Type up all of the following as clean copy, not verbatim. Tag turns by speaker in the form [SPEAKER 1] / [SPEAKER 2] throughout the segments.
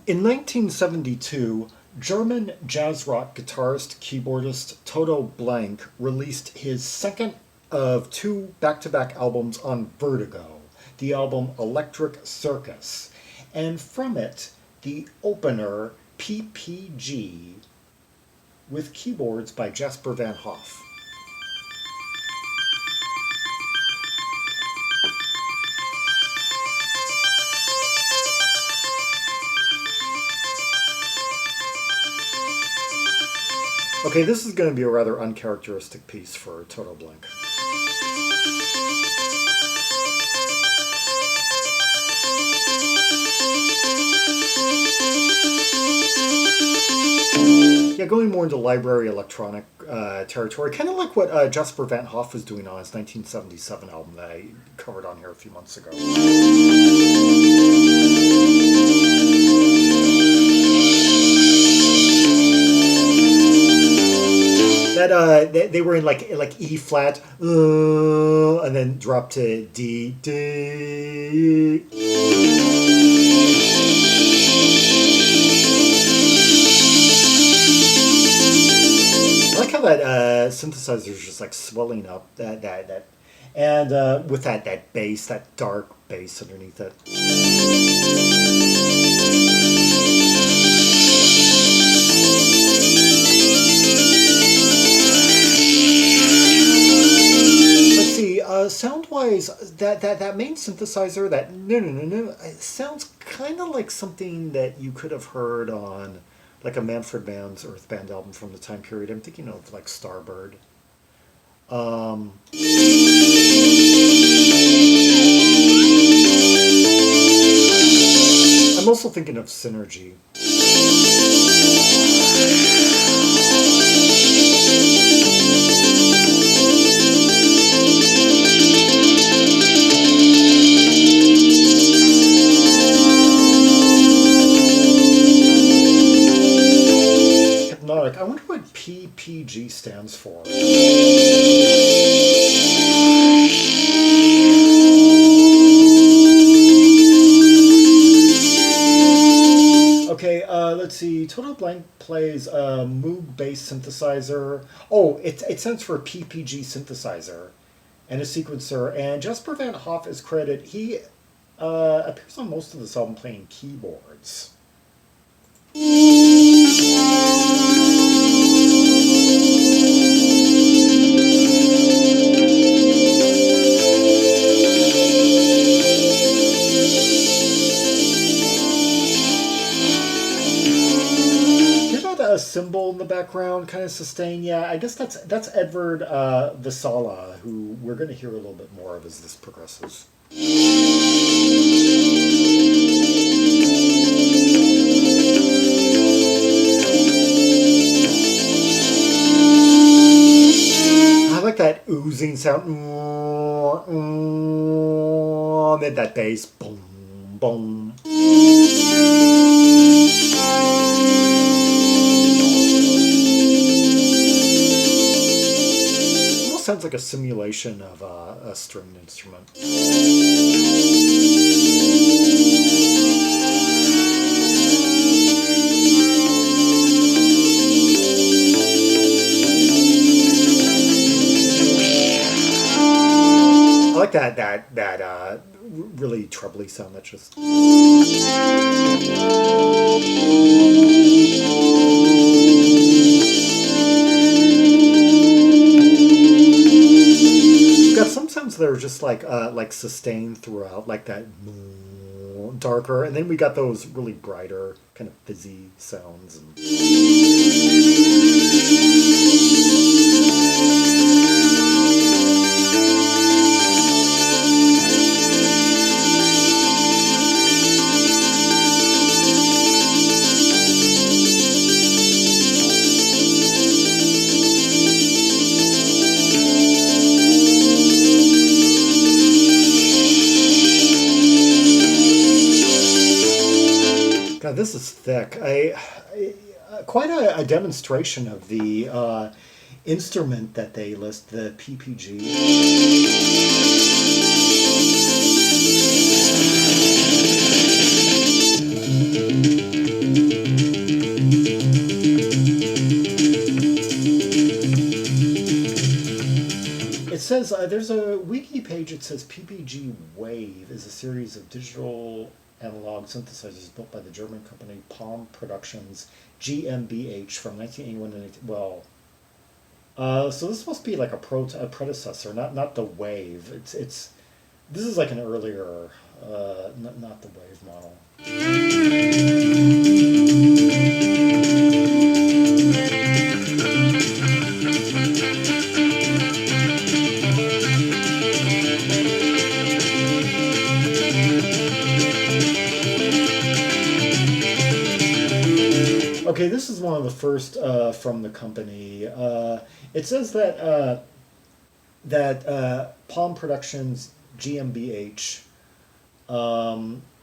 [SPEAKER 1] In 1972, German jazz rock guitarist, keyboardist Toto Blanke released his second of two back-to-back albums on Vertigo, the album Electric Circus, and from it, the opener PPG with keyboards by Jasper Van't Hof. Okay, this is going to be a rather uncharacteristic piece for Toto Blanke. Yeah, going more into library electronic territory, kind of like what Jasper Van't Hof was doing on his 1977 album that I covered on here a few months ago. That they were in like E flat, and then drop to D. I like how that synthesizer is just like swelling up and with that bass, that dark bass underneath it. Sound-wise, that main synthesizer, that it sounds kind of like something that you could have heard on like a Manfred Mann's Earth Band album from the time period. I'm thinking of like Starbird. I'm also thinking of Synergy. I wonder what PPG stands for. Okay, let's see. Toto Blanke plays a Moog bass synthesizer. Oh, it stands for PPG synthesizer and a sequencer. And Jasper Van't Hof is credited. He appears on most of this album playing keyboards. A cymbal in the background, kind of sustain. Yeah, I guess that's Edvard Vesala, who we're going to hear a little bit more of as this progresses. I like that oozing sound. And then that bass. Boom, boom. Sounds like a simulation of a stringed instrument. I like that really trebly sound that just. Some sounds that are just like sustained throughout, like that darker, and then we got those really brighter, kind of fizzy sounds. God, this is thick. Quite a demonstration of the instrument that they list, the PPG. there's a wiki page that says PPG Wave is a series of digital analog synthesizers built by the German company Palm Productions GmbH from 1981 to 19, well, so this must be like a predecessor, not the Wave. It's this is like an earlier, not the Wave model. Okay, this is one of the first from the company. It says that Palm Productions GmbH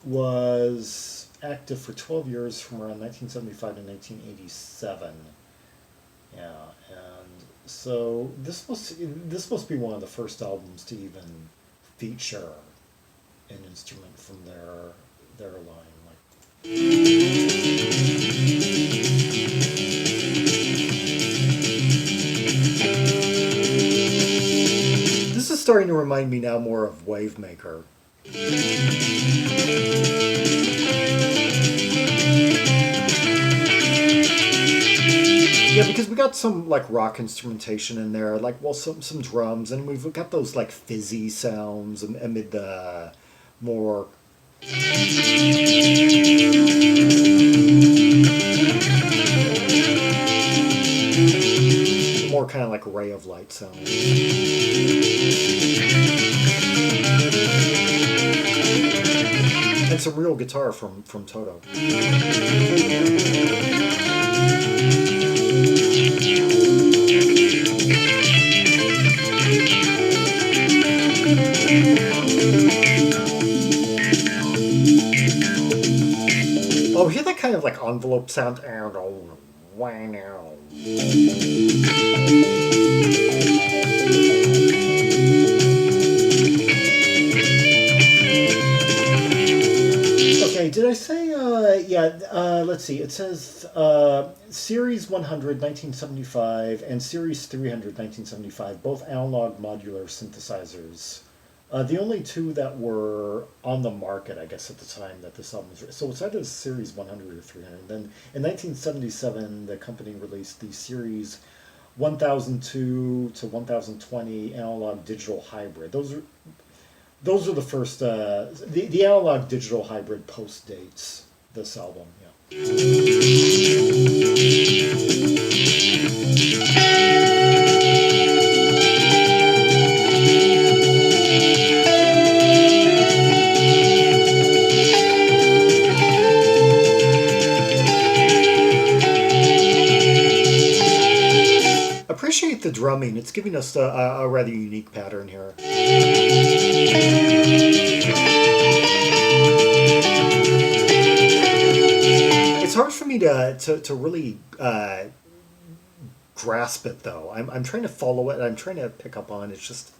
[SPEAKER 1] was active for 12 years from around 1975 to 1987. Yeah, and so this must be one of the first albums to even feature an instrument from their line. This is starting to remind me now more of Wavemaker. Yeah, because we got some like rock instrumentation in there, like some drums, and we've got those like fizzy sounds amid the more kind of like ray of light sound. And some real guitar from Toto. Oh, hear that kind of like envelope sound? Okay, did I say, let's see, it says Series 100, 1975, and Series 300, 1975, both analog modular synthesizers. The only two that were on the market, I guess, at the time that this album was. So it's either Series 100 or 300. Then in 1977, the company released the Series 1002 to 1020 analog digital hybrid. Those are the first. The analog digital hybrid post dates this album. Appreciate the drumming. It's giving us a rather unique pattern here. It's hard for me to really grasp it, though. I'm trying to follow it. I'm trying to pick up on it. It's just...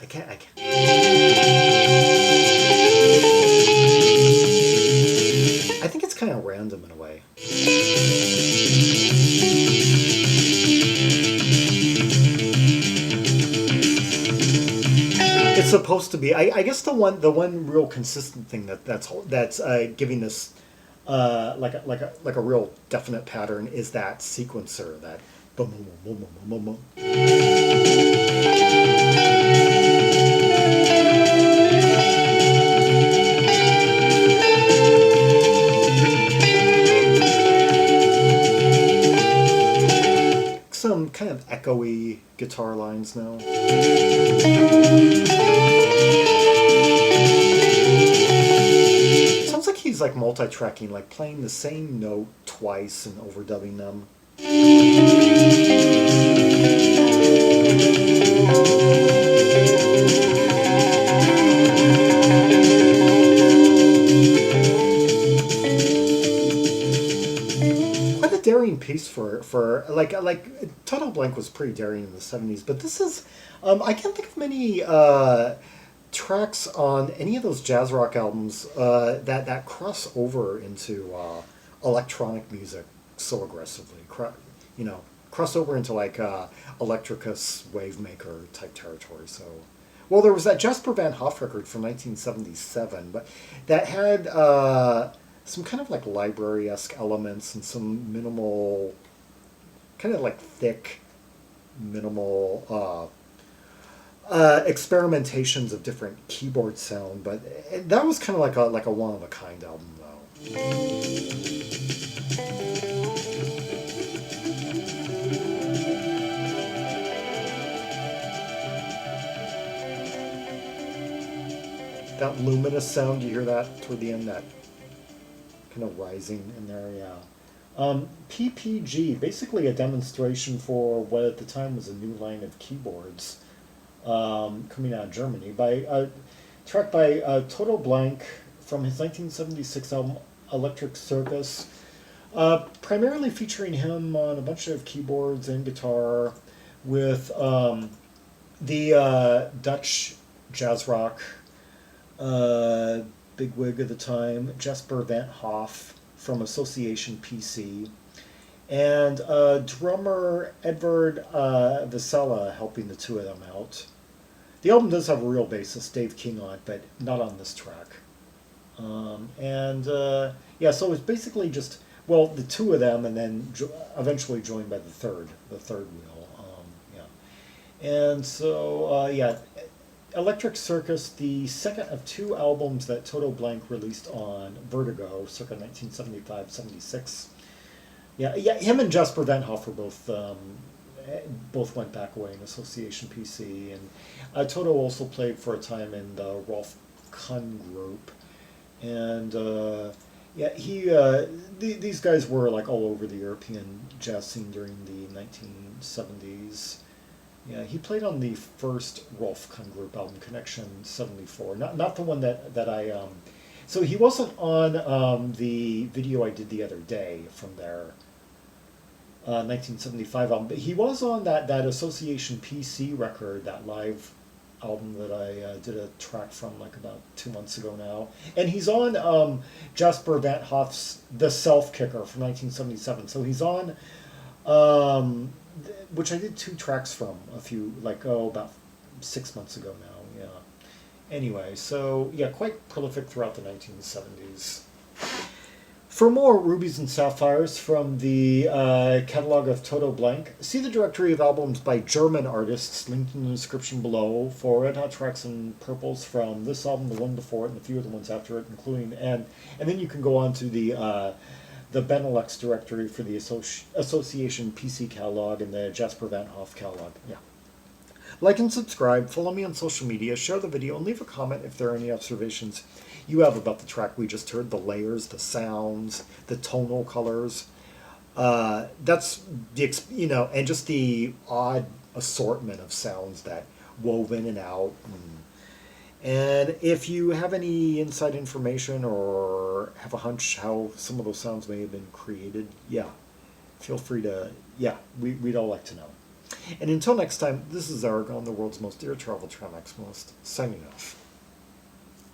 [SPEAKER 1] I can't. I think it's kind of random in a way. It's supposed to be. I guess the one real consistent thing that's giving this like a real definite pattern is that sequencer, that boom boom boom boom boom boom. Some kind of echoey guitar lines now. It sounds like he's like multi-tracking, like playing the same note twice and overdubbing them. Daring piece for like Toto Blanke was pretty daring in the 70s, but this is I can't think of many tracks on any of those jazz rock albums that cross over into electronic music so aggressively. Cross over into like Electricus Wavemaker type territory. So, well, there was that Jasper Van't Hof record from 1977, but that had some kind of like library-esque elements and some minimal, kind of like thick, minimal experimentations of different keyboard sound. But that was kind of like a one-of-a-kind album, though. That luminous sound, you hear that toward the end, that kind of rising in there, yeah. PPG, basically a demonstration for what at the time was a new line of keyboards coming out of Germany, by a track by Toto Blanke from his 1976 album Electric Circus, primarily featuring him on a bunch of keyboards and guitar with the Dutch jazz rock bigwig of the time, Jasper Van't Hof from Association PC, and drummer Edvard Vesala helping the two of them out. The album does have a real bassist, Dave King, on it, but not on this track. Yeah, so it's basically just, well, the two of them, and then eventually joined by the third wheel. Yeah, and so yeah. Electric Circus, the second of two albums that Toto Blanke released on Vertigo, circa 1975-76. Yeah, him and Jasper Van't Hof were both went back away in Association PC, and Toto also played for a time in the Rolf Kuhn group, and yeah, these guys were like all over the European jazz scene during the 1970s. Yeah, he played on the first Rolf Kuhn group album, Connection 74. Not the one that I so he wasn't on the video I did the other day from their 1975 album, but he was on that Association PC record, that live album that I did a track from like about 2 months ago now. And he's on Jasper Van't Hof's The Self Kicker from 1977. So he's on which I did 2 tracks from about 6 months ago now, yeah. Anyway, so yeah, quite prolific throughout the 1970s. For more Rubies and Sapphires from the catalog of Toto Blanke, see the directory of albums by German artists linked in the description below for Red Hot tracks and purples from this album, the one before it, and a few of the ones after it, including, and then you can go on to the Benelux directory for the Association PC catalog and the Jasper Van't Hof catalog. Yeah. Like and subscribe, follow me on social media, share the video, and leave a comment if there are any observations you have about the track we just heard, the layers, the sounds, the tonal colors. That's the, and just the odd assortment of sounds that wove in and out. And if you have any inside information or have a hunch how some of those sounds may have been created, yeah, feel free to, yeah, we'd all like to know. And until next time, this is Zaragon, the world's most air travel maximalist, signing off.